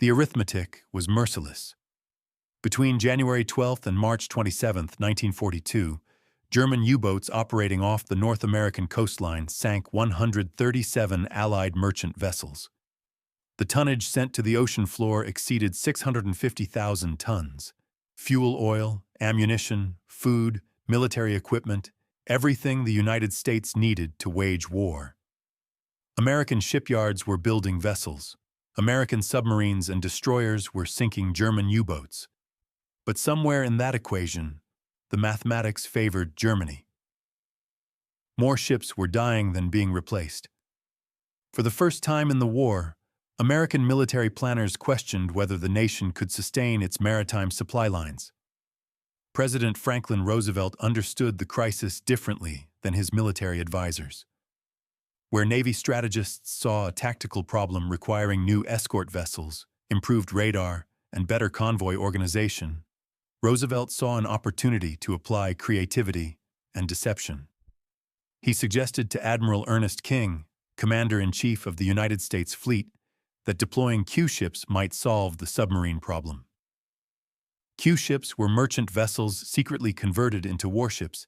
The arithmetic was merciless. Between January 12th and March 27th, 1942, German U-boats operating off the North American coastline sank 137 Allied merchant vessels. The tonnage sent to the ocean floor exceeded 650,000 tons. Fuel oil, ammunition, food, military equipment, everything the United States needed to wage war. American shipyards were building vessels. American submarines and destroyers were sinking German U-boats. But somewhere in that equation, the mathematics favored Germany. More ships were dying than being replaced. For the first time in the war, American military planners questioned whether the nation could sustain its maritime supply lines. President Franklin Roosevelt understood the crisis differently than his military advisors. Where Navy strategists saw a tactical problem requiring new escort vessels, improved radar, and better convoy organization, Roosevelt saw an opportunity to apply creativity and deception. He suggested to Admiral Ernest King, Commander-in-Chief of the United States Fleet, that deploying Q-ships might solve the submarine problem. Q-ships were merchant vessels secretly converted into warships,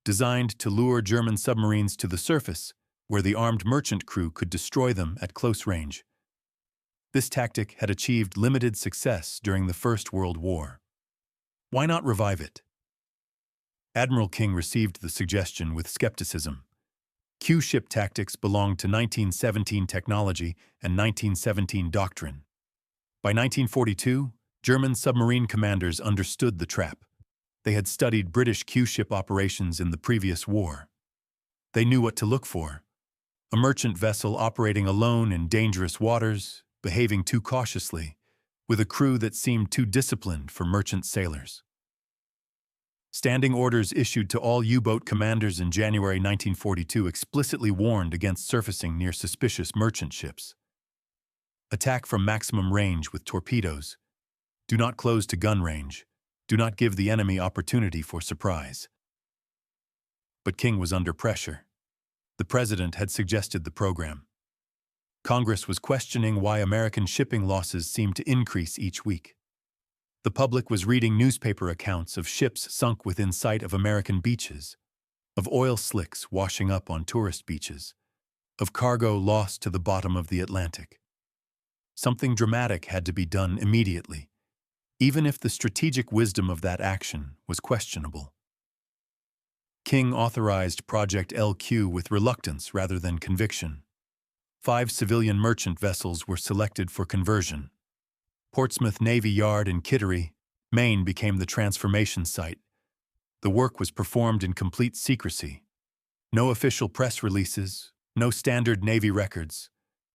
designed to lure German submarines to the surface, where the armed merchant crew could destroy them at close range. This tactic had achieved limited success during the First World War. Why not revive it? Admiral King received the suggestion with skepticism. Q-ship tactics belonged to 1917 technology and 1917 doctrine. By 1942, German submarine commanders understood the trap. They had studied British Q-ship operations in the previous war. They knew what to look for. A merchant vessel operating alone in dangerous waters, behaving too cautiously, with a crew that seemed too disciplined for merchant sailors. Standing orders issued to all U-boat commanders in January 1942 explicitly warned against surfacing near suspicious merchant ships. Attack from maximum range with torpedoes. Do not close to gun range. Do not give the enemy opportunity for surprise. But King was under pressure. The president had suggested the program. Congress was questioning why American shipping losses seemed to increase each week. The public was reading newspaper accounts of ships sunk within sight of American beaches, of oil slicks washing up on tourist beaches, of cargo lost to the bottom of the Atlantic. Something dramatic had to be done immediately, even if the strategic wisdom of that action was questionable. King authorized Project LQ with reluctance rather than conviction. 5 civilian merchant vessels were selected for conversion. Portsmouth Navy Yard in Kittery, Maine became the transformation site. The work was performed in complete secrecy. No official press releases, no standard Navy records,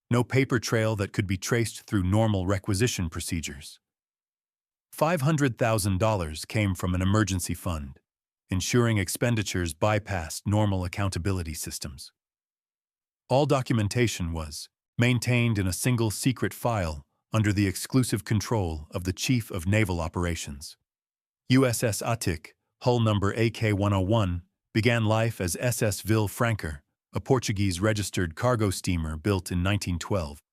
no paper trail that could be traced through normal requisition procedures. $500,000 came from an emergency fund, ensuring expenditures bypassed normal accountability systems. All documentation was maintained in a single secret file under the exclusive control of the Chief of Naval Operations. USS Attic, hull number AK-101, began life as SS Ville Franca, a Portuguese-registered cargo steamer built in 1912.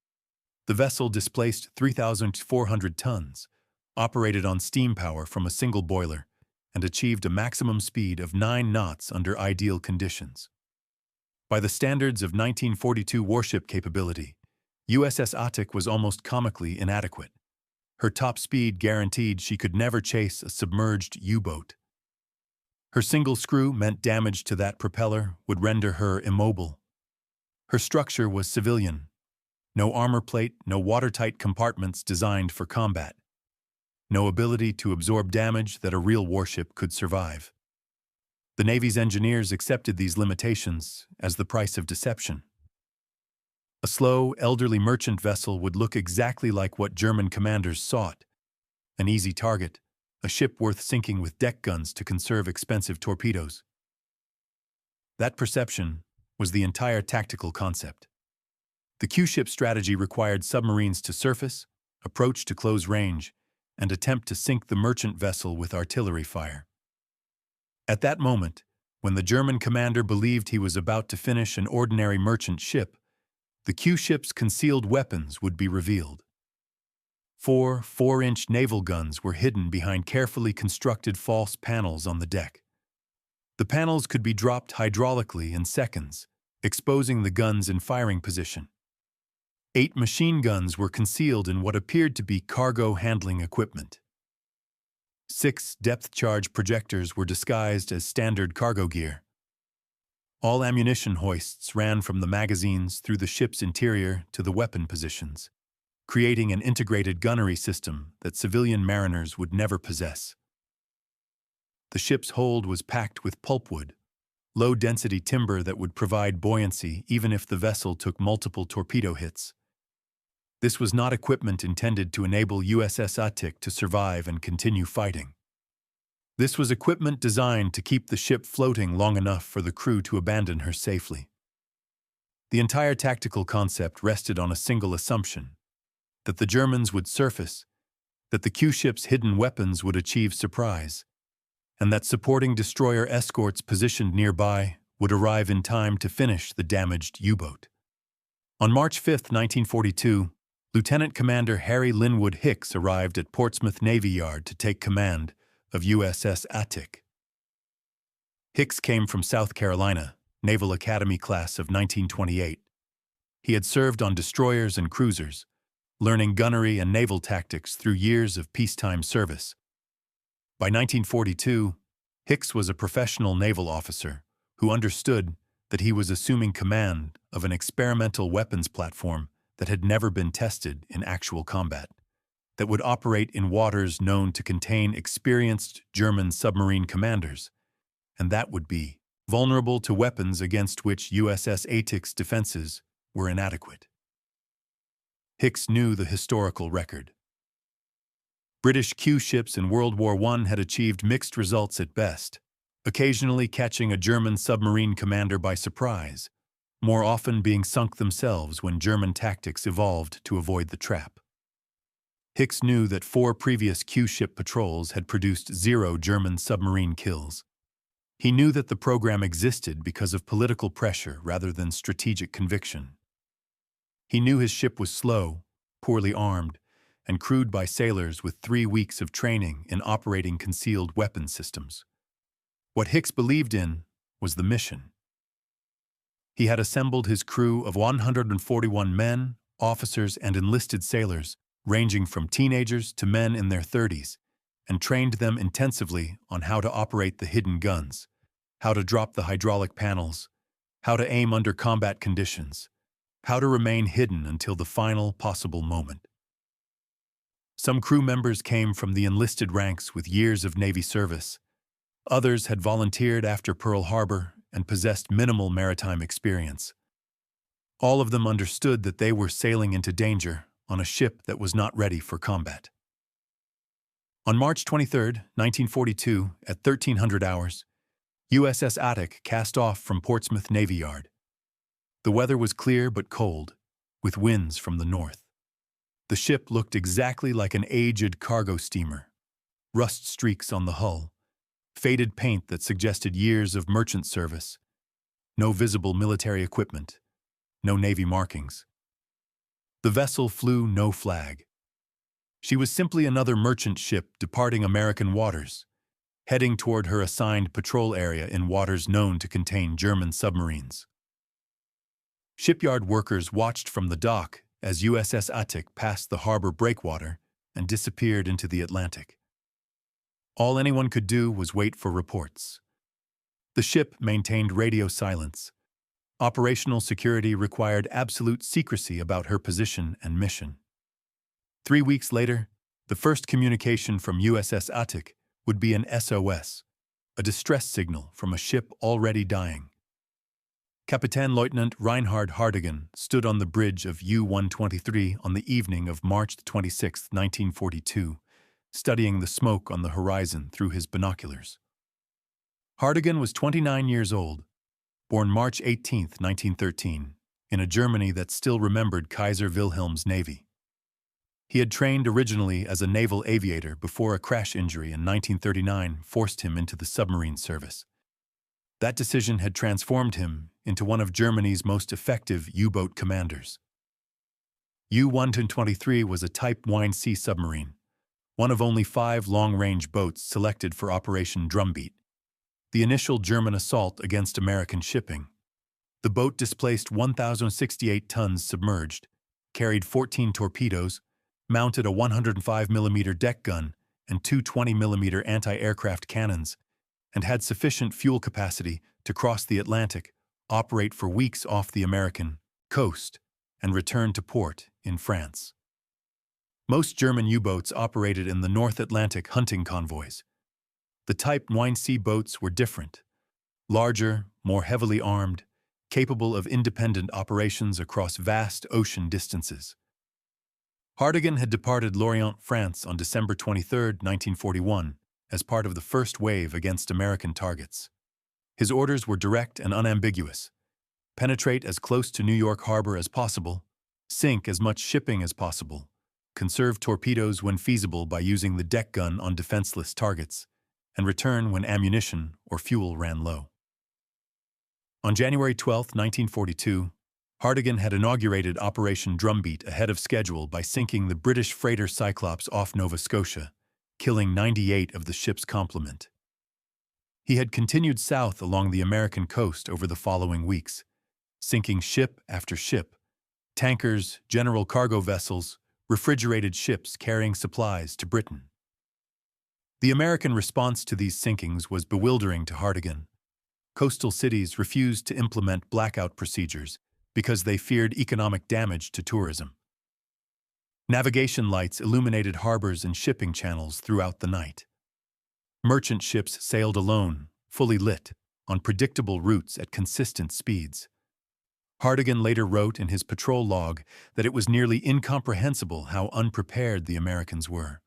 The vessel displaced 3,400 tons, operated on steam power from a single boiler, and achieved a maximum speed of 9 knots under ideal conditions. By the standards of 1942 warship capability, USS Attic was almost comically inadequate. Her top speed guaranteed she could never chase a submerged U-boat. Her single screw meant damage to that propeller would render her immobile. Her structure was civilian. No armor plate, no watertight compartments designed for combat. No ability to absorb damage that a real warship could survive. The Navy's engineers accepted these limitations as the price of deception. A slow, elderly merchant vessel would look exactly like what German commanders sought: an easy target, a ship worth sinking with deck guns to conserve expensive torpedoes. That perception was the entire tactical concept. The Q-ship strategy required submarines to surface, approach to close range, and attempt to sink the merchant vessel with artillery fire. At that moment, when the German commander believed he was about to finish an ordinary merchant ship, the Q-ship's concealed weapons would be revealed. Four 4-inch naval guns were hidden behind carefully constructed false panels on the deck. The panels could be dropped hydraulically in seconds, exposing the guns in firing position. 8 machine guns were concealed in what appeared to be cargo handling equipment. 6 depth-charge projectors were disguised as standard cargo gear. All ammunition hoists ran from the magazines through the ship's interior to the weapon positions, creating an integrated gunnery system that civilian mariners would never possess. The ship's hold was packed with pulpwood, low-density timber that would provide buoyancy even if the vessel took multiple torpedo hits. This was not equipment intended to enable USS Attic to survive and continue fighting. This was equipment designed to keep the ship floating long enough for the crew to abandon her safely. The entire tactical concept rested on a single assumption: that the Germans would surface, that the Q-ship's hidden weapons would achieve surprise, and that supporting destroyer escorts positioned nearby would arrive in time to finish the damaged U-boat. On March 5, 1942, Lieutenant Commander Harry Linwood Hicks arrived at Portsmouth Navy Yard to take command of USS Attic. Hicks came from South Carolina, Naval Academy class of 1928. He had served on destroyers and cruisers, learning gunnery and naval tactics through years of peacetime service. By 1942, Hicks was a professional naval officer who understood that he was assuming command of an experimental weapons platform that had never been tested in actual combat, that would operate in waters known to contain experienced German submarine commanders, and that would be vulnerable to weapons against which USS Attic's defenses were inadequate. Hicks knew the historical record. British Q-ships in World War I had achieved mixed results at best, occasionally catching a German submarine commander by surprise, more often being sunk themselves when German tactics evolved to avoid the trap. Hicks knew that 4 previous Q-ship patrols had produced 0 German submarine kills. He knew that the program existed because of political pressure rather than strategic conviction. He knew his ship was slow, poorly armed, and crewed by sailors with 3 weeks of training in operating concealed weapon systems. What Hicks believed in was the mission. He had assembled his crew of 141 men, officers, and enlisted sailors, ranging from teenagers to men in their 30s, and trained them intensively on how to operate the hidden guns, how to drop the hydraulic panels, how to aim under combat conditions, how to remain hidden until the final possible moment. Some crew members came from the enlisted ranks with years of Navy service. Others had volunteered after Pearl Harbor and possessed minimal maritime experience. All of them understood that they were sailing into danger on a ship that was not ready for combat. On March 23, 1942, at 1300 hours, USS Attic cast off from Portsmouth Navy Yard. The weather was clear but cold, with winds from the north. The ship looked exactly like an aged cargo steamer: rust streaks on the hull, faded paint that suggested years of merchant service, no visible military equipment, no Navy markings. The vessel flew no flag. She was simply another merchant ship departing American waters, heading toward her assigned patrol area in waters known to contain German submarines. Shipyard workers watched from the dock as USS Attic passed the harbor breakwater and disappeared into the Atlantic. All anyone could do was wait for reports. The ship maintained radio silence. Operational security required absolute secrecy about her position and mission. 3 weeks later, the first communication from USS Attic would be an SOS, a distress signal from a ship already dying. Captain Lieutenant Reinhard Hardigan stood on the bridge of U-123 on the evening of March 26, 1942, studying the smoke on the horizon through his binoculars. Hardigan was 29 years old, born March 18, 1913, in a Germany that still remembered Kaiser Wilhelm's navy. He had trained originally as a naval aviator before a crash injury in 1939 forced him into the submarine service. That decision had transformed him into one of Germany's most effective U-boat commanders. U-123 was a Type WWII submarine, one of only 5 long-range boats selected for Operation Drumbeat, the initial German assault against American shipping. The boat displaced 1,068 tons submerged, carried 14 torpedoes, mounted a 105mm deck gun and two 20mm anti-aircraft cannons, and had sufficient fuel capacity to cross the Atlantic, operate for weeks off the American coast, and return to port in France. Most German U-boats operated in the North Atlantic hunting convoys. The Type WWII boats were different, larger, more heavily armed, capable of independent operations across vast ocean distances. Hardigan had departed Lorient, France on December 23, 1941, as part of the first wave against American targets. His orders were direct and unambiguous: penetrate as close to New York Harbor as possible, sink as much shipping as possible, conserve torpedoes when feasible by using the deck gun on defenseless targets, and return when ammunition or fuel ran low. On January 12, 1942, Hardigan had inaugurated Operation Drumbeat ahead of schedule by sinking the British freighter Cyclops off Nova Scotia, killing 98 of the ship's complement. He had continued south along the American coast over the following weeks, sinking ship after ship, tankers, general cargo vessels, refrigerated ships carrying supplies to Britain. The American response to these sinkings was bewildering to Hardigan. Coastal cities refused to implement blackout procedures because they feared economic damage to tourism. Navigation lights illuminated harbors and shipping channels throughout the night. Merchant ships sailed alone, fully lit, on predictable routes at consistent speeds. Hardigan later wrote in his patrol log that it was nearly incomprehensible how unprepared the Americans were.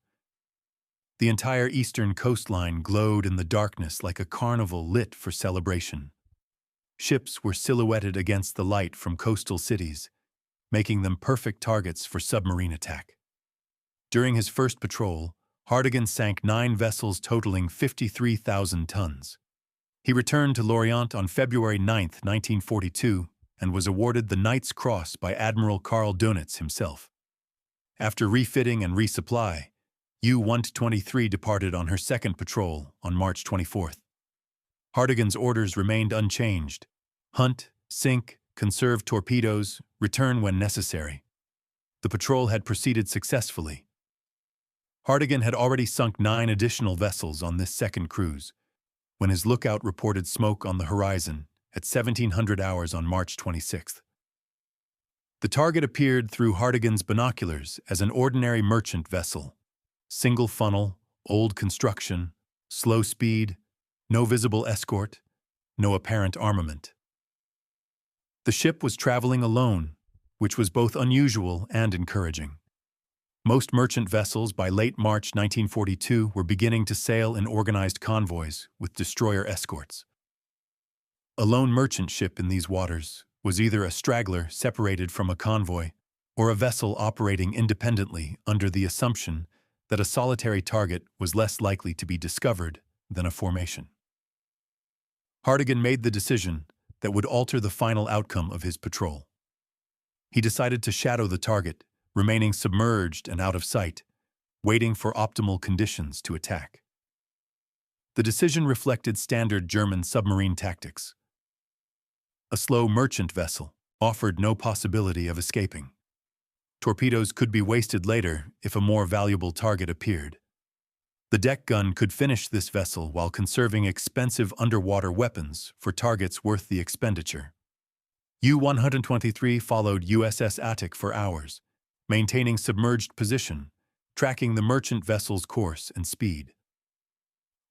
The entire eastern coastline glowed in the darkness like a carnival lit for celebration. Ships were silhouetted against the light from coastal cities, making them perfect targets for submarine attack. During his first patrol, Hardigan sank 9 vessels totaling 53,000 tons. He returned to Lorient on February 9, 1942, and was awarded the Knight's Cross by Admiral Karl Dönitz himself. After refitting and resupply, U-123 departed on her second patrol on March 24. Hardigan's orders remained unchanged: hunt, sink, conserve torpedoes, return when necessary. The patrol had proceeded successfully. Hardigan had already sunk 9 additional vessels on this second cruise, when his lookout reported smoke on the horizon at 1700 hours on March 26. The target appeared through Hardigan's binoculars as an ordinary merchant vessel. Single funnel, old construction, slow speed, no visible escort, no apparent armament. The ship was traveling alone, which was both unusual and encouraging. Most merchant vessels by late March 1942 were beginning to sail in organized convoys with destroyer escorts. A lone merchant ship in these waters was either a straggler separated from a convoy or a vessel operating independently under the assumption that a solitary target was less likely to be discovered than a formation. Hardigan made the decision that would alter the final outcome of his patrol. He decided to shadow the target, remaining submerged and out of sight, waiting for optimal conditions to attack. The decision reflected standard German submarine tactics. A slow merchant vessel offered no possibility of escaping. Torpedoes could be wasted later if a more valuable target appeared. The deck gun could finish this vessel while conserving expensive underwater weapons for targets worth the expenditure. U-123 followed USS Attic for hours, maintaining submerged position, tracking the merchant vessel's course and speed.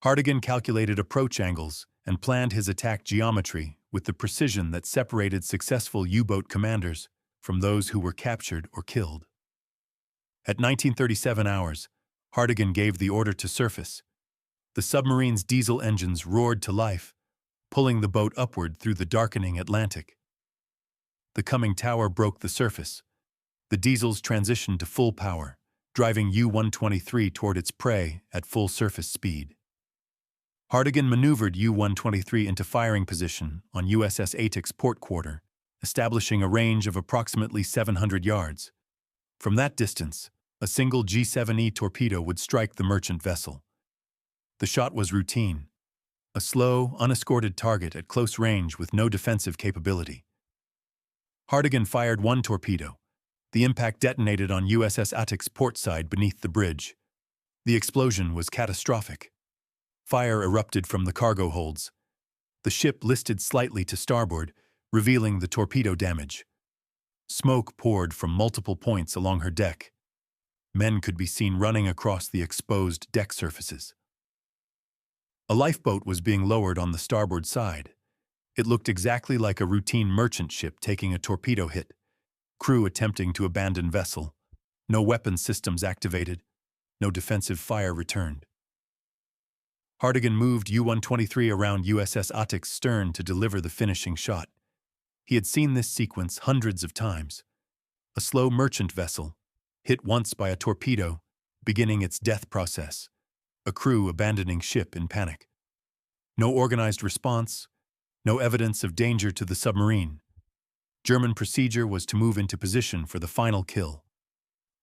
Hardigan calculated approach angles and planned his attack geometry with the precision that separated successful U-boat commanders from those who were captured or killed. At 1937 hours, Hardigan gave the order to surface. The submarine's diesel engines roared to life, pulling the boat upward through the darkening Atlantic. The coming tower broke the surface. The diesels transitioned to full power, driving U-123 toward its prey at full surface speed. Hardigan maneuvered U-123 into firing position on USS Attic's port quarter, establishing a range of approximately 700 yards. From that distance, a single G-7E torpedo would strike the merchant vessel. The shot was routine, a slow, unescorted target at close range with no defensive capability. Hartigan fired one torpedo. The impact detonated on USS Attic's port side beneath the bridge. The explosion was catastrophic. Fire erupted from the cargo holds. The ship listed slightly to starboard, revealing the torpedo damage. Smoke poured from multiple points along her deck. Men could be seen running across the exposed deck surfaces. A lifeboat was being lowered on the starboard side. It looked exactly like a routine merchant ship taking a torpedo hit. Crew attempting to abandon vessel. No weapon systems activated. No defensive fire returned. Hartigan moved U-123 around USS Attic's stern to deliver the finishing shot. He had seen this sequence hundreds of times. A slow merchant vessel, hit once by a torpedo, beginning its death process. A crew abandoning ship in panic. No organized response, no evidence of danger to the submarine. German procedure was to move into position for the final kill.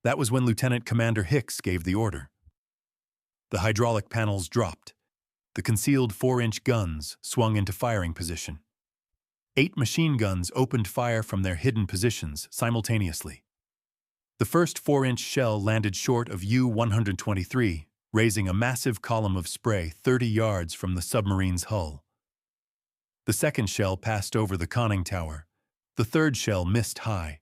That was when Lieutenant Commander Hicks gave the order. The hydraulic panels dropped. The concealed 4-inch guns swung into firing position. 8 machine guns opened fire from their hidden positions simultaneously. The first 4-inch shell landed short of U-123, raising a massive column of spray 30 yards from the submarine's hull. The second shell passed over the conning tower. The third shell missed high.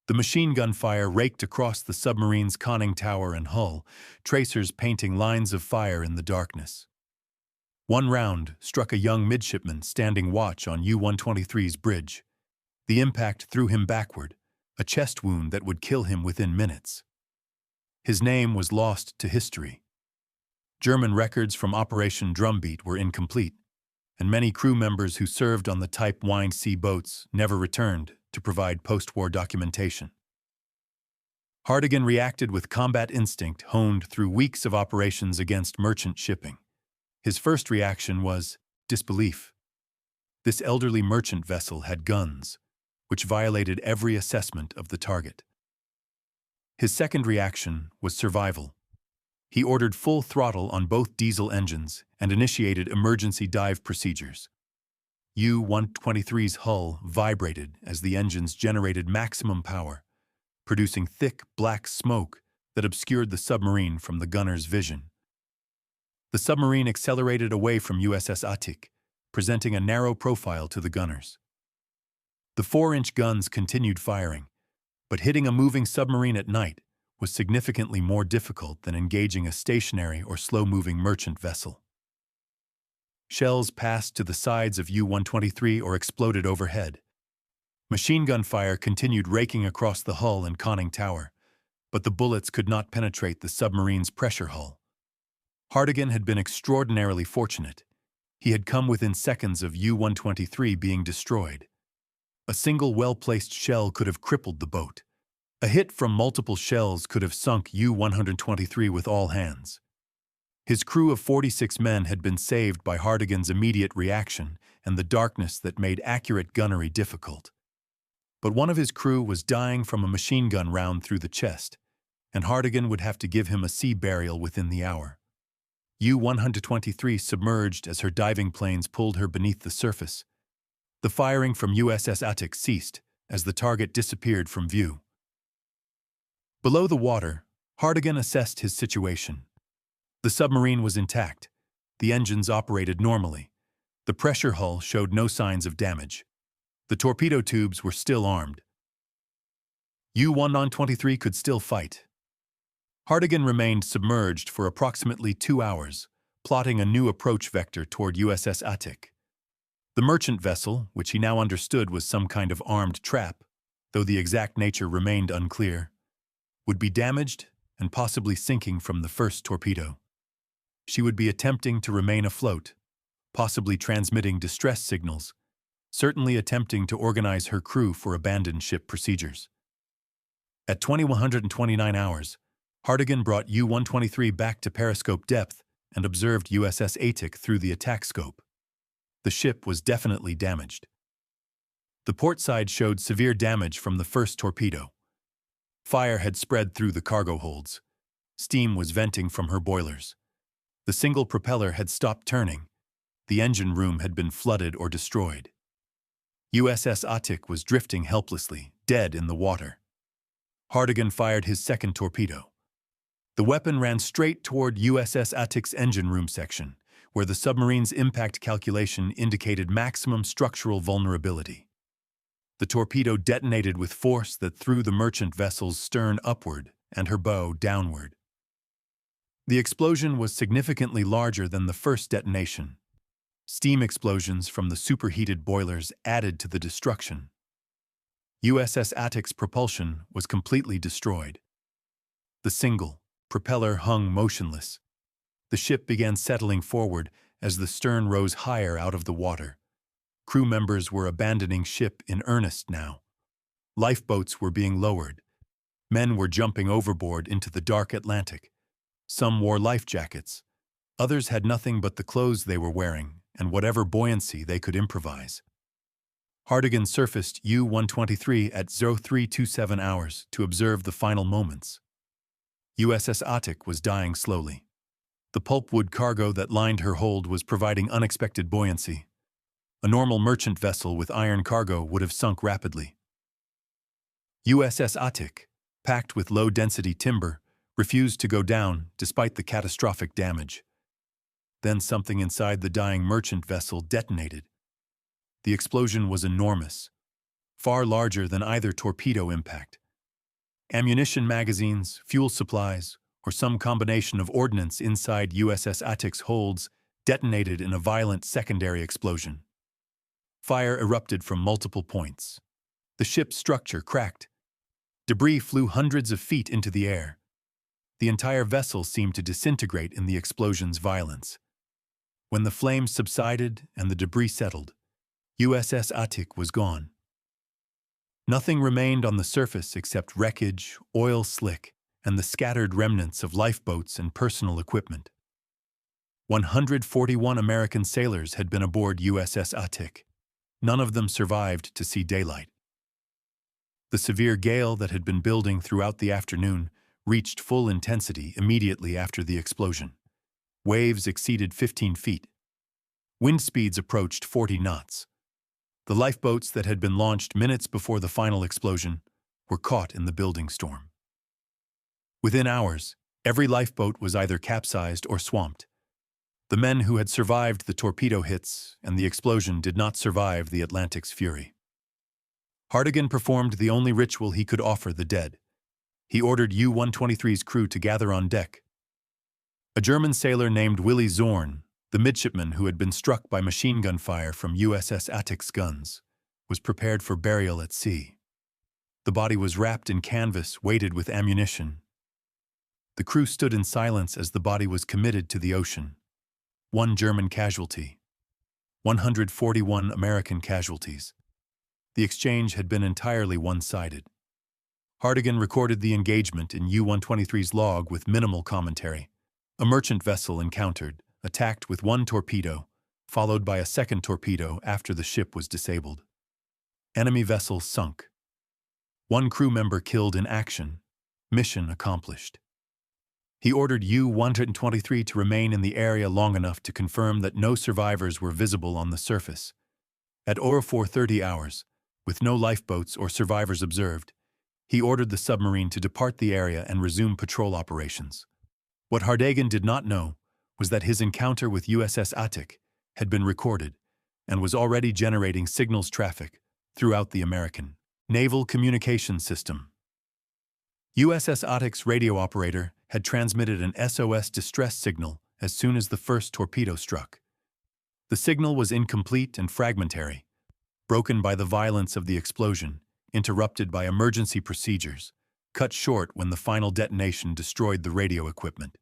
The machine gun fire raked across the submarine's conning tower and hull, tracers painting lines of fire in the darkness. One round struck a young midshipman standing watch on U-123's bridge. The impact threw him backward, a chest wound that would kill him within minutes. His name was lost to history. German records from Operation Drumbeat were incomplete, and many crew members who served on the Type Wind C boats never returned to provide post-war documentation. Hartigan reacted with combat instinct honed through weeks of operations against merchant shipping. His first reaction was disbelief. This elderly merchant vessel had guns, which violated every assessment of the target. His second reaction was survival. He ordered full throttle on both diesel engines and initiated emergency dive procedures. U-123's hull vibrated as the engines generated maximum power, producing thick, black smoke that obscured the submarine from the gunner's vision. The submarine accelerated away from USS Attic, presenting a narrow profile to the gunners. The 4-inch guns continued firing, but hitting a moving submarine at night was significantly more difficult than engaging a stationary or slow-moving merchant vessel. Shells passed to the sides of U-123 or exploded overhead. Machine gun fire continued raking across the hull and conning tower, but the bullets could not penetrate the submarine's pressure hull. Hartigan had been extraordinarily fortunate. He had come within seconds of U-123 being destroyed. A single well-placed shell could have crippled the boat. A hit from multiple shells could have sunk U-123 with all hands. His crew of 46 men had been saved by Hartigan's immediate reaction and the darkness that made accurate gunnery difficult. But one of his crew was dying from a machine gun round through the chest, and Hartigan would have to give him a sea burial within the hour. U-123 submerged as her diving planes pulled her beneath the surface. The firing from USS Attic ceased as the target disappeared from view. Below the water, Hartigan assessed his situation. The submarine was intact. The engines operated normally. The pressure hull showed no signs of damage. The torpedo tubes were still armed. U-123 could still fight. Hartigan remained submerged for approximately 2 hours, plotting a new approach vector toward USS Attic. The merchant vessel, which he now understood was some kind of armed trap, though the exact nature remained unclear, would be damaged and possibly sinking from the first torpedo. She would be attempting to remain afloat, possibly transmitting distress signals, certainly attempting to organize her crew for abandoned ship procedures. At 2129 hours, Hartigan brought U-123 back to periscope depth and observed USS Attic through the attack scope. The ship was definitely damaged. The port side showed severe damage from the first torpedo. Fire had spread through the cargo holds. Steam was venting from her boilers. The single propeller had stopped turning. The engine room had been flooded or destroyed. USS Attic was drifting helplessly, dead in the water. Hartigan fired his second torpedo. The weapon ran straight toward USS Attic's engine room section, where the submarine's impact calculation indicated maximum structural vulnerability. The torpedo detonated with force that threw the merchant vessel's stern upward and her bow downward. The explosion was significantly larger than the first detonation. Steam explosions from the superheated boilers added to the destruction. USS Attic's propulsion was completely destroyed. The single propeller hung motionless. The ship began settling forward as the stern rose higher out of the water. Crew members were abandoning ship in earnest now. Lifeboats were being lowered. Men were jumping overboard into the dark Atlantic. Some wore life jackets. Others had nothing but the clothes they were wearing and whatever buoyancy they could improvise. Hartigan surfaced U-123 at 0327 hours to observe the final moments. USS Attic was dying slowly. The pulpwood cargo that lined her hold was providing unexpected buoyancy. A normal merchant vessel with iron cargo would have sunk rapidly. USS Attic, packed with low-density timber, refused to go down despite the catastrophic damage. Then something inside the dying merchant vessel detonated. The explosion was enormous, far larger than either torpedo impact. Ammunition magazines, fuel supplies, or some combination of ordnance inside USS Attic's holds detonated in a violent secondary explosion. Fire erupted from multiple points. The ship's structure cracked. Debris flew hundreds of feet into the air. The entire vessel seemed to disintegrate in the explosion's violence. When the flames subsided and the debris settled, USS Attic was gone. Nothing remained on the surface except wreckage, oil slick, and the scattered remnants of lifeboats and personal equipment. 141 American sailors had been aboard USS Attic. None of them survived to see daylight. The severe gale that had been building throughout the afternoon reached full intensity immediately after the explosion. Waves exceeded 15 feet. Wind speeds approached 40 knots. The lifeboats that had been launched minutes before the final explosion were caught in the building storm. Within hours, every lifeboat was either capsized or swamped. The men who had survived the torpedo hits and the explosion did not survive the Atlantic's fury. Hartigan performed the only ritual he could offer the dead. He ordered U-123's crew to gather on deck. A German sailor named Willi Zorn, the midshipman who had been struck by machine gun fire from USS Attic's guns, was prepared for burial at sea. The body was wrapped in canvas weighted with ammunition. The crew stood in silence as the body was committed to the ocean. 1 German casualty. 141 American casualties. The exchange had been entirely one-sided. Hartigan recorded the engagement in U-123's log with minimal commentary. A merchant vessel encountered, attacked with 1 torpedo, followed by a second torpedo after the ship was disabled. Enemy vessel sunk. 1 crew member killed in action. Mission accomplished. He ordered U-123 to remain in the area long enough to confirm that no survivors were visible on the surface. At 0430 hours, with no lifeboats or survivors observed, he ordered the submarine to depart the area and resume patrol operations. What Hartigan did not know was that his encounter with USS Attic had been recorded and was already generating signals traffic throughout the American naval communication system. USS Attic's radio operator had transmitted an SOS distress signal as soon as the first torpedo struck. The signal was incomplete and fragmentary, broken by the violence of the explosion, interrupted by emergency procedures, cut short when the final detonation destroyed the radio equipment.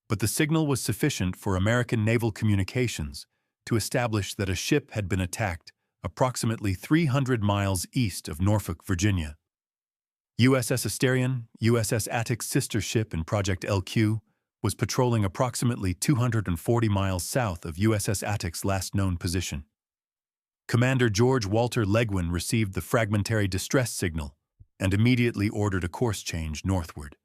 But the signal was sufficient for American naval communications to establish that a ship had been attacked approximately 300 miles east of Norfolk, Virginia. USS Asterion, USS Attic's sister ship in Project LQ, was patrolling approximately 240 miles south of USS Attic's last known position. Commander George Walter Legwin received the fragmentary distress signal and immediately ordered a course change northward.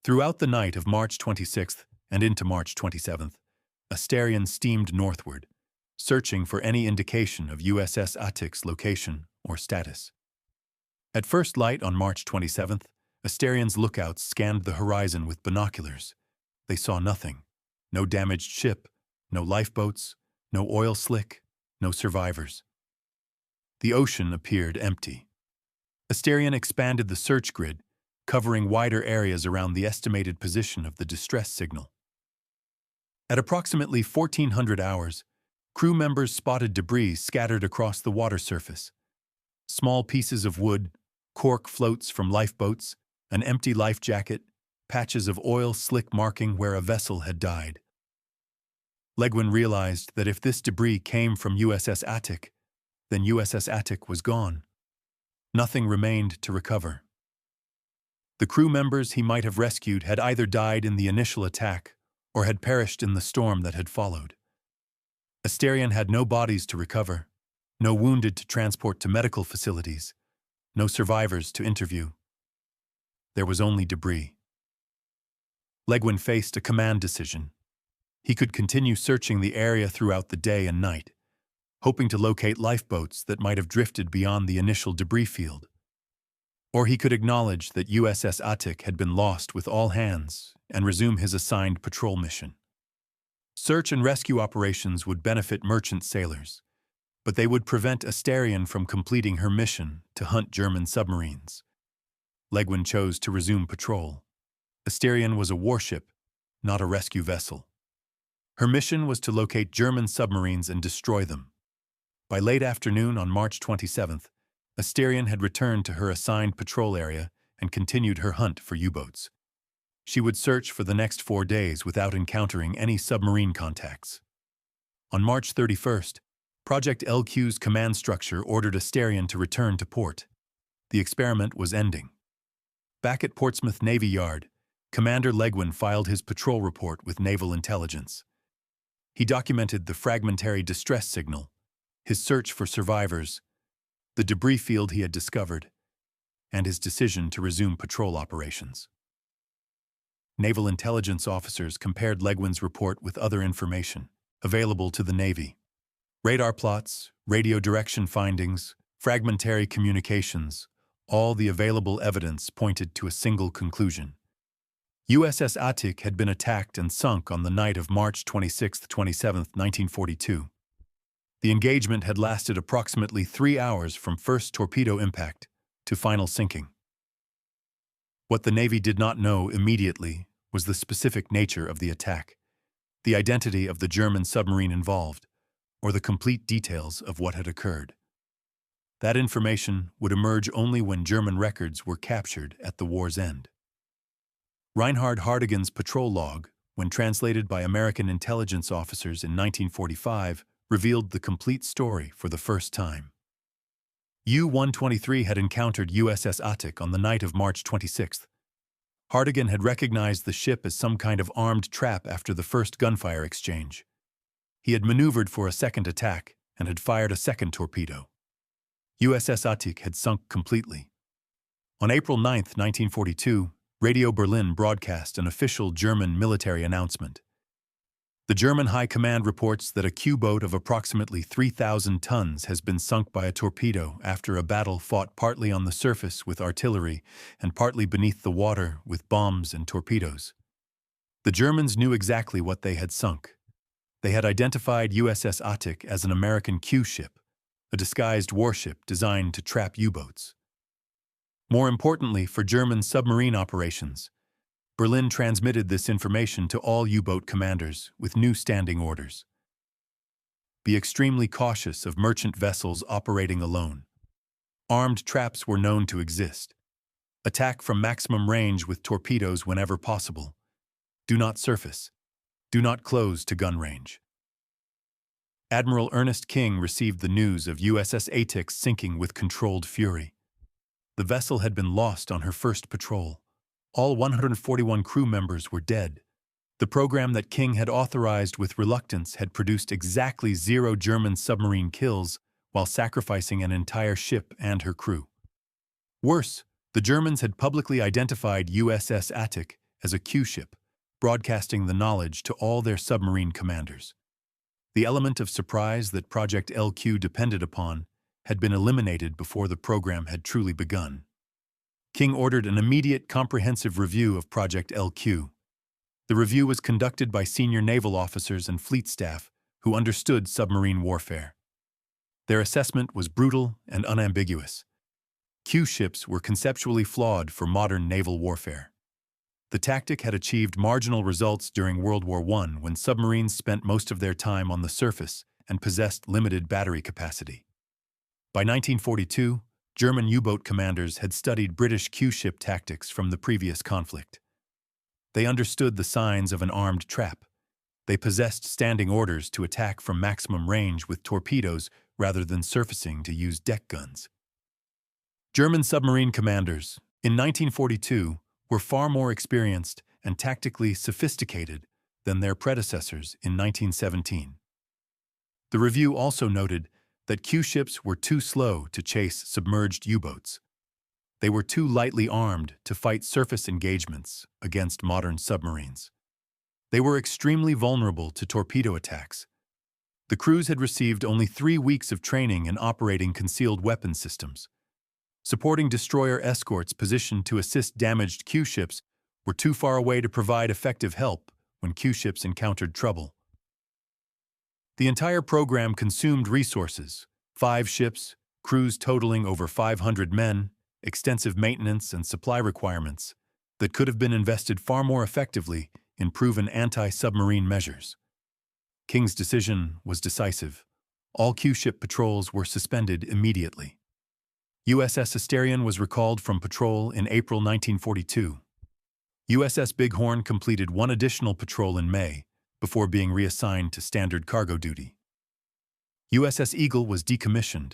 Throughout the night of March 26th and into March 27th, Asterion steamed northward, searching for any indication of USS Attic's location or status. At first light on March 27th, Asterion's lookouts scanned the horizon with binoculars. They saw nothing. No damaged ship, no lifeboats, no oil slick, no survivors. The ocean appeared empty. Asterion expanded the search grid, covering wider areas around the estimated position of the distress signal. At approximately 1400 hours, crew members spotted debris scattered across the water surface. Small pieces of wood, cork floats from lifeboats, an empty life jacket, patches of oil slick marking where a vessel had died. Legwin realized that if this debris came from USS Attic, then USS Attic was gone. Nothing remained to recover. The crew members he might have rescued had either died in the initial attack or had perished in the storm that had followed. Asterion had no bodies to recover, no wounded to transport to medical facilities, no survivors to interview. There was only debris. Legwin faced a command decision. He could continue searching the area throughout the day and night, hoping to locate lifeboats that might have drifted beyond the initial debris field. Or he could acknowledge that USS Attic had been lost with all hands and resume his assigned patrol mission. Search and rescue operations would benefit merchant sailors, but they would prevent Asterion from completing her mission to hunt German submarines. Legwin chose to resume patrol. Asterion was a warship, not a rescue vessel. Her mission was to locate German submarines and destroy them. By late afternoon on March 27th, Asterion had returned to her assigned patrol area and continued her hunt for U-boats. She would search for the next 4 days without encountering any submarine contacts. On March 31st, Project LQ's command structure ordered Asterion to return to port. The experiment was ending. Back at Portsmouth Navy Yard, Commander Legwin filed his patrol report with Naval Intelligence. He documented the fragmentary distress signal, his search for survivors, the debris field he had discovered, and his decision to resume patrol operations. Naval intelligence officers compared Legwin's report with other information available to the Navy. Radar plots, radio direction findings, fragmentary communications, all the available evidence pointed to a single conclusion. USS Attic had been attacked and sunk on the night of March 26-27, 1942. The engagement had lasted approximately 3 hours from first torpedo impact to final sinking. What the Navy did not know immediately was the specific nature of the attack, the identity of the German submarine involved, or the complete details of what had occurred. That information would emerge only when German records were captured at the war's end. Reinhard Hartigan's patrol log, when translated by American intelligence officers in 1945, revealed the complete story for the first time. U-123 had encountered USS Attic on the night of March 26th. Hartigan had recognized the ship as some kind of armed trap after the first gunfire exchange. He had maneuvered for a second attack and had fired a second torpedo. USS Attic had sunk completely. On April 9, 1942, Radio Berlin broadcast an official German military announcement. The German High Command reports that a Q-boat of approximately 3,000 tons has been sunk by a torpedo after a battle fought partly on the surface with artillery and partly beneath the water with bombs and torpedoes. The Germans knew exactly what they had sunk. They had identified USS Attic as an American Q ship, a disguised warship designed to trap U-boats. More importantly for German submarine operations, Berlin transmitted this information to all U-boat commanders with new standing orders. Be extremely cautious of merchant vessels operating alone. Armed traps were known to exist. Attack from maximum range with torpedoes whenever possible. Do not surface. Do not close to gun range. Admiral Ernest King received the news of USS Attic's sinking with controlled fury. The vessel had been lost on her first patrol. All 141 crew members were dead. The program that King had authorized with reluctance had produced exactly 0 German submarine kills while sacrificing an entire ship and her crew. Worse, the Germans had publicly identified USS Attic as a Q ship, broadcasting the knowledge to all their submarine commanders. The element of surprise that Project LQ depended upon had been eliminated before the program had truly begun. King ordered an immediate comprehensive review of Project LQ. The review was conducted by senior naval officers and fleet staff who understood submarine warfare. Their assessment was brutal and unambiguous. Q ships were conceptually flawed for modern naval warfare. The tactic had achieved marginal results during World War I when submarines spent most of their time on the surface and possessed limited battery capacity. By 1942, German U-boat commanders had studied British Q-ship tactics from the previous conflict. They understood the signs of an armed trap. They possessed standing orders to attack from maximum range with torpedoes rather than surfacing to use deck guns. German submarine commanders, in 1942, were far more experienced and tactically sophisticated than their predecessors in 1917. The review also noted that Q ships were too slow to chase submerged U-boats. They were too lightly armed to fight surface engagements against modern submarines. They were extremely vulnerable to torpedo attacks. The crews had received only 3 weeks of training in operating concealed weapon systems. Supporting destroyer escorts positioned to assist damaged Q ships were too far away to provide effective help when Q ships encountered trouble. The entire program consumed resources: 5 ships, crews totaling over 500 men, extensive maintenance and supply requirements that could have been invested far more effectively in proven anti-submarine measures. King's decision was decisive. All Q-ship patrols were suspended immediately. USS Asterion was recalled from patrol in April 1942. USS Bighorn completed 1 additional patrol in May before being reassigned to standard cargo duty. USS Eagle was decommissioned.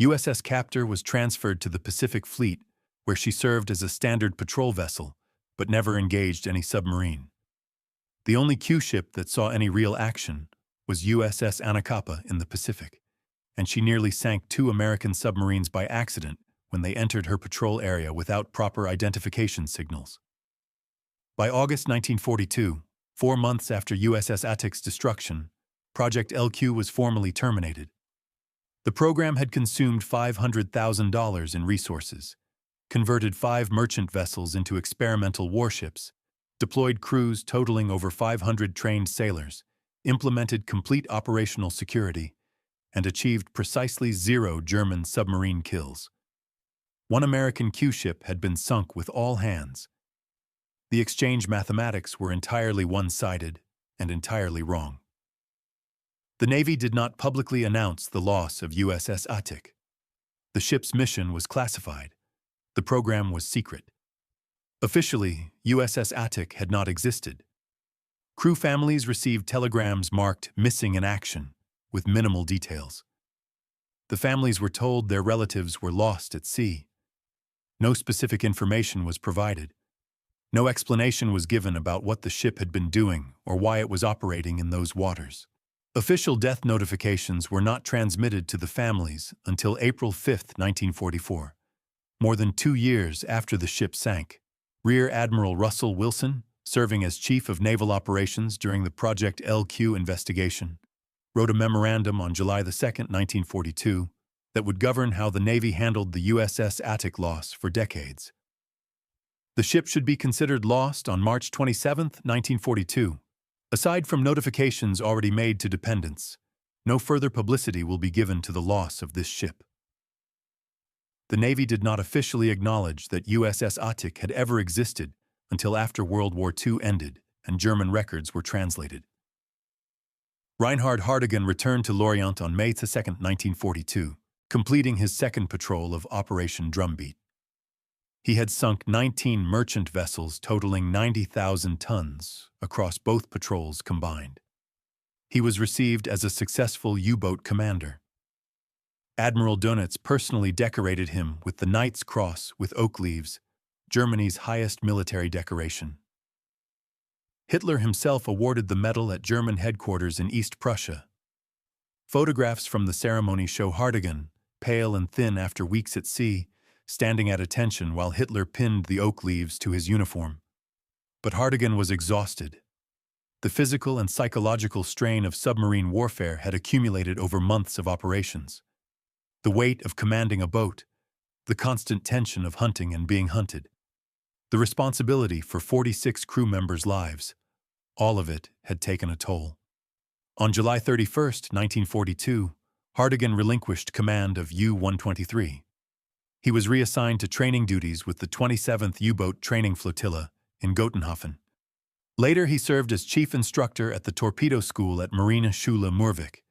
USS Captor was transferred to the Pacific Fleet, where she served as a standard patrol vessel, but never engaged any submarine. The only Q-ship that saw any real action was USS Anacapa in the Pacific, and she nearly sank 2 American submarines by accident when they entered her patrol area without proper identification signals. By August 1942, 4 months after USS Attic's destruction, Project LQ was formally terminated. The program had consumed $500,000 in resources, converted 5 merchant vessels into experimental warships, deployed crews totaling over 500 trained sailors, implemented complete operational security, and achieved precisely 0 German submarine kills. 1 American Q-ship had been sunk with all hands. The exchange mathematics were entirely one-sided and entirely wrong. The Navy did not publicly announce the loss of USS Attic. The ship's mission was classified. The program was secret. Officially, USS Attic had not existed. Crew families received telegrams marked "Missing in Action," with minimal details. The families were told their relatives were lost at sea. No specific information was provided. No explanation was given about what the ship had been doing or why it was operating in those waters. Official death notifications were not transmitted to the families until April 5, 1944, more than 2 years after the ship sank. Rear Admiral Russell Wilson, serving as Chief of Naval Operations during the Project LQ investigation, wrote a memorandum on July 2, 1942, that would govern how the Navy handled the USS Attic loss for decades. The ship should be considered lost on March 27, 1942. Aside from notifications already made to dependents, no further publicity will be given to the loss of this ship. The Navy did not officially acknowledge that USS Attic had ever existed until after World War II ended and German records were translated. Reinhard Hartigan returned to Lorient on May 2, 1942, completing his 2nd patrol of Operation Drumbeat. He had sunk 19 merchant vessels totaling 90,000 tons across both patrols combined. He was received as a successful U-boat commander. Admiral Dönitz personally decorated him with the Knight's Cross with oak leaves, Germany's highest military decoration. Hitler himself awarded the medal at German headquarters in East Prussia. Photographs from the ceremony show Hartigan, pale and thin after weeks at sea, standing at attention while Hitler pinned the oak leaves to his uniform. But Hartigan was exhausted. The physical and psychological strain of submarine warfare had accumulated over months of operations. The weight of commanding a boat, the constant tension of hunting and being hunted, the responsibility for 46 crew members' lives, all of it had taken a toll. On July 31, 1942, Hartigan relinquished command of U-123. He was reassigned to training duties with the 27th U-boat training flotilla in Gotenhofen. Later, he served as chief instructor at the torpedo school at Marine Schule Murvik.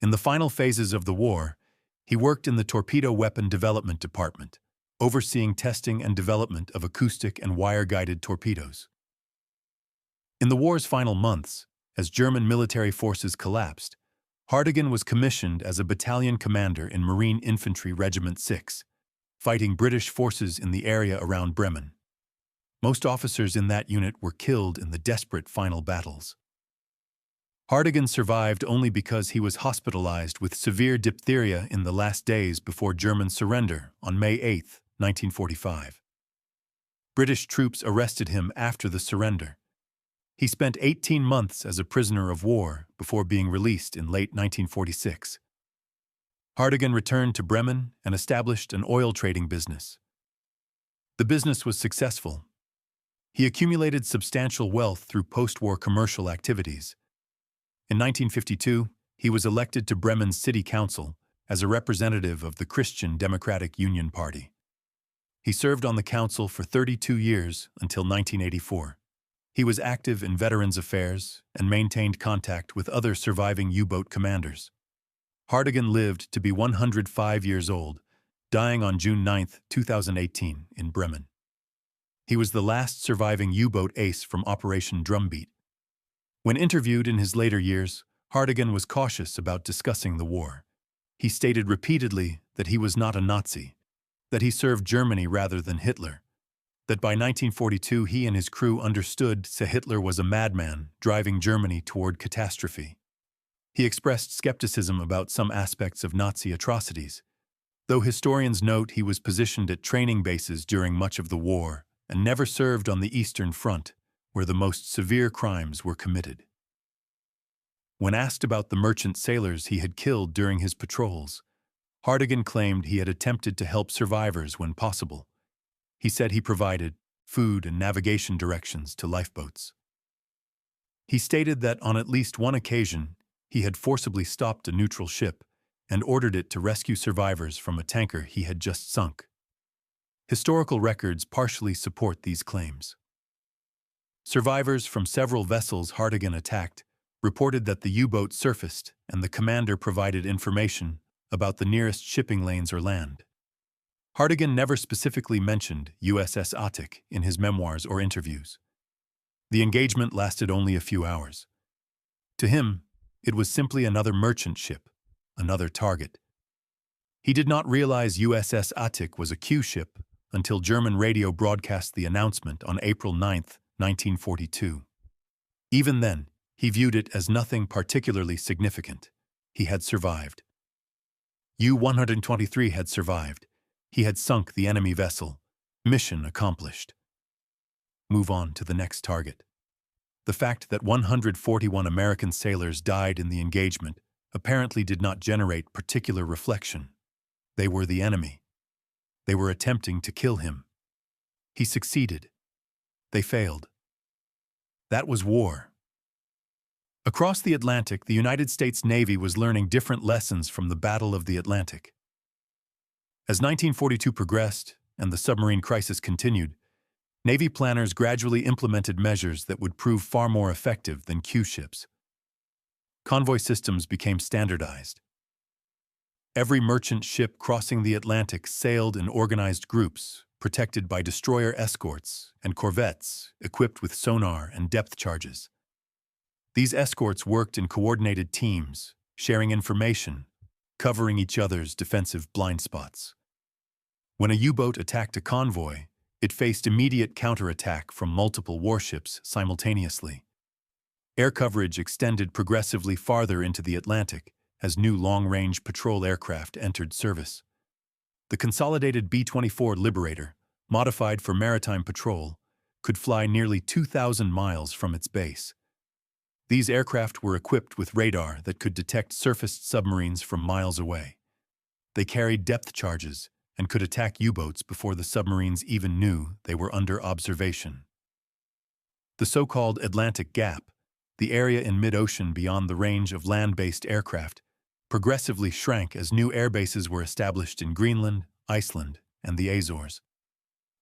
In the final phases of the war, he worked in the torpedo weapon development department, overseeing testing and development of acoustic and wire-guided torpedoes. In the war's final months, as German military forces collapsed, Hartigan was commissioned as a battalion commander in Marine Infantry Regiment 6, fighting British forces in the area around Bremen. Most officers in that unit were killed in the desperate final battles. Hartigan survived only because he was hospitalized with severe diphtheria in the last days before German surrender on May 8, 1945. British troops arrested him after the surrender. He spent 18 months as a prisoner of war before being released in late 1946. Hartigan returned to Bremen and established an oil trading business. The business was successful. He accumulated substantial wealth through post-war commercial activities. In 1952, he was elected to Bremen's city council as a representative of the Christian Democratic Union Party. He served on the council for 32 years until 1984. He was active in Veterans Affairs and maintained contact with other surviving U-boat commanders. Hartigan lived to be 105 years old, dying on June 9, 2018, in Bremen. He was the last surviving U-boat ace from Operation Drumbeat. When interviewed in his later years, Hartigan was cautious about discussing the war. He stated repeatedly that he was not a Nazi, that he served Germany rather than Hitler, that by 1942 he and his crew understood Hitler was a madman driving Germany toward catastrophe. He expressed skepticism about some aspects of Nazi atrocities, though historians note he was positioned at training bases during much of the war and never served on the Eastern Front, where the most severe crimes were committed. When asked about the merchant sailors he had killed during his patrols, Hartigan claimed he had attempted to help survivors when possible. He said he provided food and navigation directions to lifeboats. He stated that on at least one occasion, he had forcibly stopped a neutral ship and ordered it to rescue survivors from a tanker he had just sunk. Historical records partially support these claims. Survivors from several vessels Hartigan attacked reported that the U-boat surfaced and the commander provided information about the nearest shipping lanes or land. Hartigan never specifically mentioned USS Attic in his memoirs or interviews. The engagement lasted only a few hours. To him, it was simply another merchant ship, another target. He did not realize USS Attic was a Q ship until German radio broadcast the announcement on April 9, 1942. Even then, he viewed it as nothing particularly significant. He had survived. U-123 had survived. He had sunk the enemy vessel. Mission accomplished. Move on to the next target. The fact that 141 American sailors died in the engagement apparently did not generate particular reflection. They were the enemy. They were attempting to kill him. He succeeded. They failed. That was war. Across the Atlantic, the United States Navy was learning different lessons from the Battle of the Atlantic. As 1942 progressed and the submarine crisis continued, Navy planners gradually implemented measures that would prove far more effective than Q ships. Convoy systems became standardized. Every merchant ship crossing the Atlantic sailed in organized groups, protected by destroyer escorts and corvettes equipped with sonar and depth charges. These escorts worked in coordinated teams, sharing information, covering each other's defensive blind spots. When a U-boat attacked a convoy, it faced immediate counterattack from multiple warships simultaneously. Air coverage extended progressively farther into the Atlantic as new long-range patrol aircraft entered service. The consolidated B-24 Liberator, modified for maritime patrol, could fly nearly 2,000 miles from its base. These aircraft were equipped with radar that could detect surfaced submarines from miles away. They carried depth charges and could attack U-boats before the submarines even knew they were under observation. The so-called Atlantic Gap, the area in mid-ocean beyond the range of land-based aircraft, progressively shrank as new airbases were established in Greenland, Iceland, and the Azores.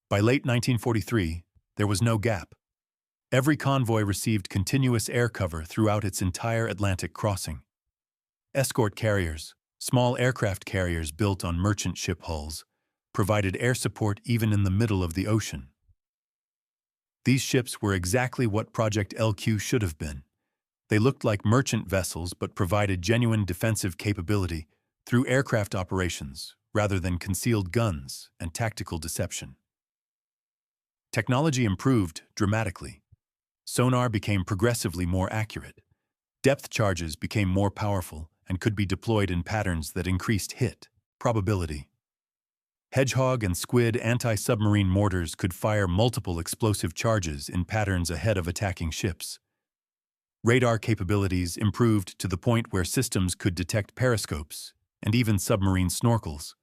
By late 1943, there was no gap. Every convoy received continuous air cover throughout its entire Atlantic crossing. Escort carriers, small aircraft carriers built on merchant ship hulls, provided air support even in the middle of the ocean. These ships were exactly what Project LQ should have been. They looked like merchant vessels but provided genuine defensive capability through aircraft operations rather than concealed guns and tactical deception. Technology improved dramatically. Sonar became progressively more accurate. Depth charges became more powerful and could be deployed in patterns that increased hit probability. Hedgehog and Squid anti-submarine mortars could fire multiple explosive charges in patterns ahead of attacking ships. Radar capabilities improved to the point where systems could detect periscopes and even submarine snorkels.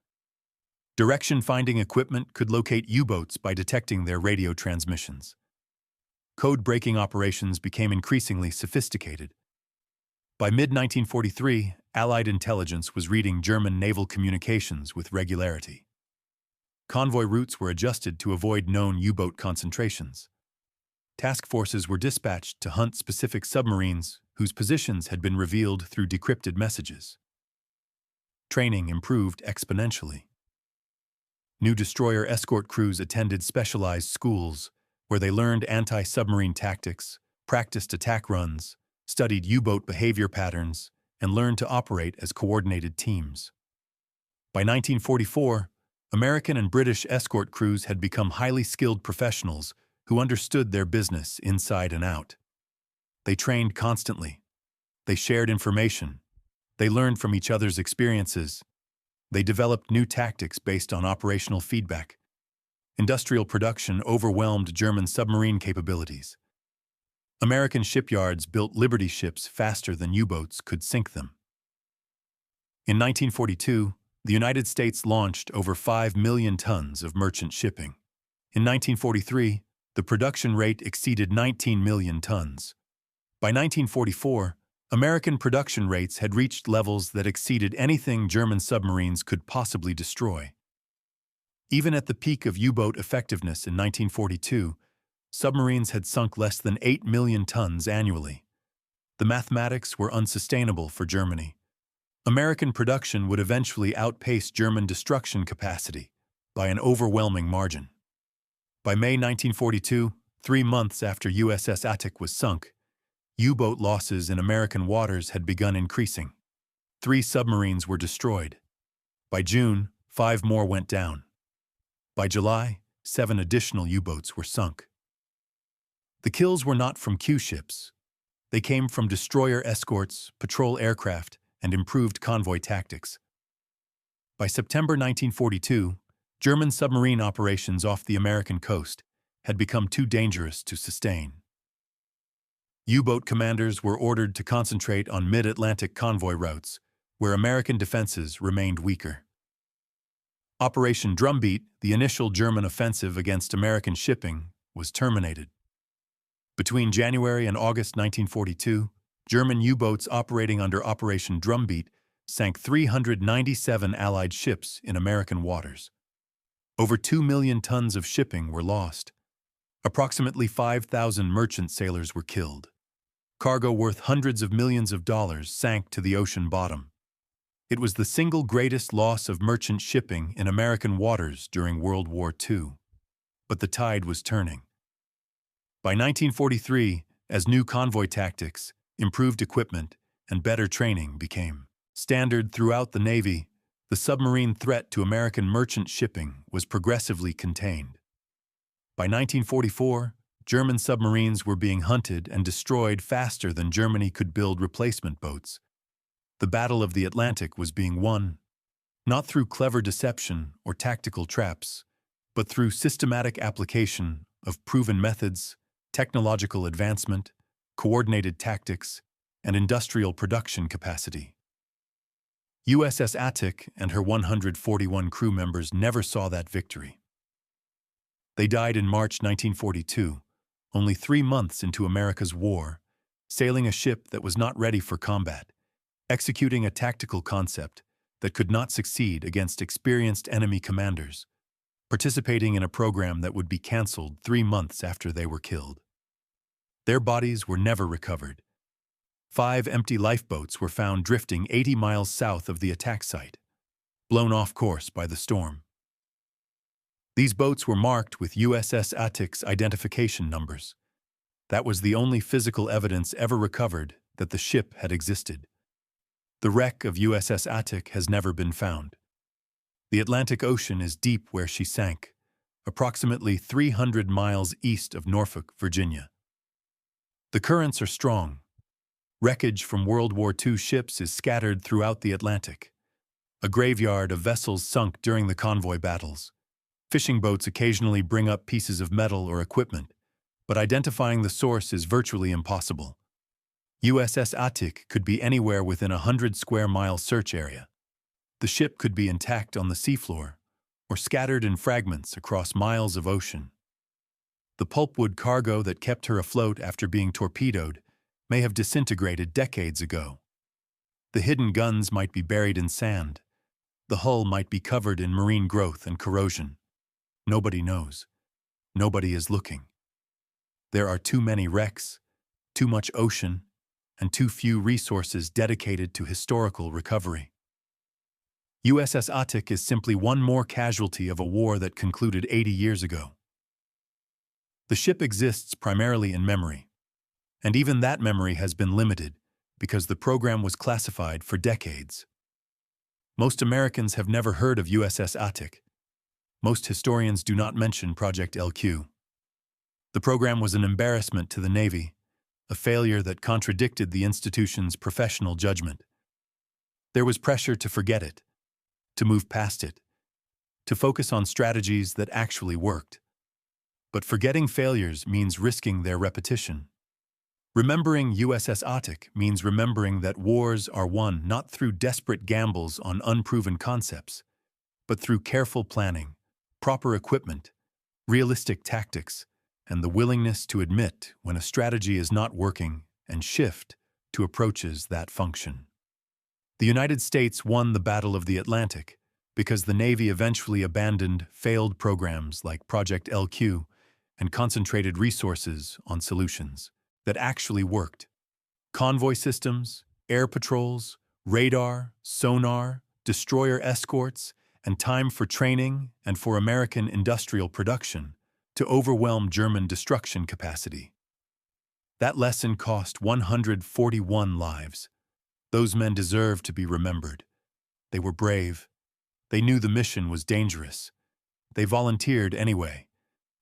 Direction-finding equipment could locate U-boats by detecting their radio transmissions. Code-breaking operations became increasingly sophisticated. By mid-1943, Allied intelligence was reading German naval communications with regularity. Convoy routes were adjusted to avoid known U-boat concentrations. Task forces were dispatched to hunt specific submarines whose positions had been revealed through decrypted messages. Training improved exponentially. New destroyer escort crews attended specialized schools where they learned anti-submarine tactics, practiced attack runs, studied U-boat behavior patterns, and learned to operate as coordinated teams. By 1944, American and British escort crews had become highly skilled professionals who understood their business inside and out. They trained constantly. They shared information. They learned from each other's experiences. They developed new tactics based on operational feedback. Industrial production overwhelmed German submarine capabilities. American shipyards built Liberty ships faster than U-boats could sink them. In 1942, the United States launched over 5 million tons of merchant shipping. In 1943, the production rate exceeded 19 million tons. By 1944, American production rates had reached levels that exceeded anything German submarines could possibly destroy. Even at the peak of U-boat effectiveness in 1942, submarines had sunk less than 8 million tons annually. The mathematics were unsustainable for Germany. American production would eventually outpace German destruction capacity by an overwhelming margin. By May 1942, 3 months after USS Attic was sunk, U-boat losses in American waters had begun increasing. 3 submarines were destroyed. By June, 5 more went down. By July, 7 additional U-boats were sunk. The kills were not from Q-ships. They came from destroyer escorts, patrol aircraft, and improved convoy tactics. By September 1942, German submarine operations off the American coast had become too dangerous to sustain. U-boat commanders were ordered to concentrate on mid-Atlantic convoy routes, where American defenses remained weaker. Operation Drumbeat, the initial German offensive against American shipping, was terminated. Between January and August 1942, German U-boats operating under Operation Drumbeat sank 397 Allied ships in American waters. Over 2 million tons of shipping were lost. Approximately 5,000 merchant sailors were killed. Cargo worth hundreds of millions of dollars sank to the ocean bottom. It was the single greatest loss of merchant shipping in American waters during World War II. But the tide was turning. By 1943, as new convoy tactics, improved equipment, and better training became standard throughout the Navy, the submarine threat to American merchant shipping was progressively contained. By 1944, German submarines were being hunted and destroyed faster than Germany could build replacement boats. The Battle of the Atlantic was being won. not through clever deception or tactical traps, but through systematic application of proven methods, technological advancement, coordinated tactics, and industrial production capacity. USS Attic and her 141 crew members never saw that victory. They died in March 1942, only 3 months into America's war, sailing a ship that was not ready for combat, executing a tactical concept that could not succeed against experienced enemy commanders, participating in a program that would be canceled 3 months after they were killed. Their bodies were never recovered. 5 empty lifeboats were found drifting 80 miles south of the attack site, blown off course by the storm. These boats were marked with USS Attic's identification numbers. That was the only physical evidence ever recovered that the ship had existed. The wreck of USS Attic has never been found. The Atlantic Ocean is deep where she sank, approximately 300 miles east of Norfolk, Virginia. The currents are strong. Wreckage from World War II ships is scattered throughout the Atlantic, a graveyard of vessels sunk during the convoy battles. Fishing boats occasionally bring up pieces of metal or equipment, but identifying the source is virtually impossible. USS Attic could be anywhere within a 100-square-mile search area. The ship could be intact on the seafloor or scattered in fragments across miles of ocean. The pulpwood cargo that kept her afloat after being torpedoed may have disintegrated decades ago. The hidden guns might be buried in sand. The hull might be covered in marine growth and corrosion. Nobody knows. Nobody is looking. There are too many wrecks, too much ocean, and too few resources dedicated to historical recovery. USS Attic is simply one more casualty of a war that concluded 80 years ago. The ship exists primarily in memory, and even that memory has been limited because the program was classified for decades. Most Americans have never heard of USS Attic. Most historians do not mention Project LQ. The program was an embarrassment to the Navy, a failure that contradicted the institution's professional judgment. There was pressure to forget it, to move past it, to focus on strategies that actually worked. But forgetting failures means risking their repetition. Remembering USS Attic means remembering that wars are won not through desperate gambles on unproven concepts, but through careful planning, proper equipment, realistic tactics, and the willingness to admit when a strategy is not working and shift to approaches that function. The United States won the Battle of the Atlantic because the Navy eventually abandoned failed programs like Project LQ and concentrated resources on solutions that actually worked. Convoy systems, air patrols, radar, sonar, destroyer escorts, and time for training and for American industrial production to overwhelm German destruction capacity. That lesson cost 141 lives. Those men deserve to be remembered. They were brave. They knew the mission was dangerous. They volunteered anyway.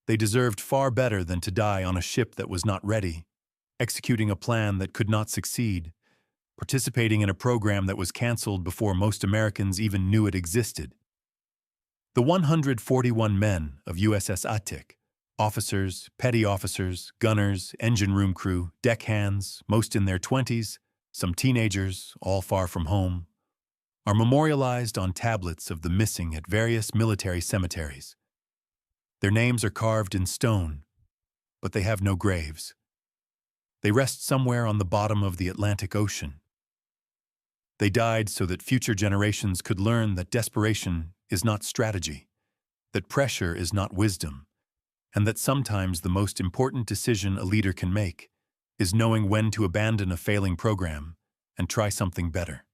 They deserved far better than to die on a ship that was not ready, executing a plan that could not succeed, participating in a program that was canceled before most Americans even knew it existed. The 141 men of USS Attic, officers, petty officers, gunners, engine room crew, deckhands, most in their 20s, some teenagers, all far from home, are memorialized on tablets of the missing at various military cemeteries. Their names are carved in stone, but they have no graves. They rest somewhere on the bottom of the Atlantic Ocean. They died so that future generations could learn that desperation is not strategy, that pressure is not wisdom, and that sometimes the most important decision a leader can make is knowing when to abandon a failing program and try something better.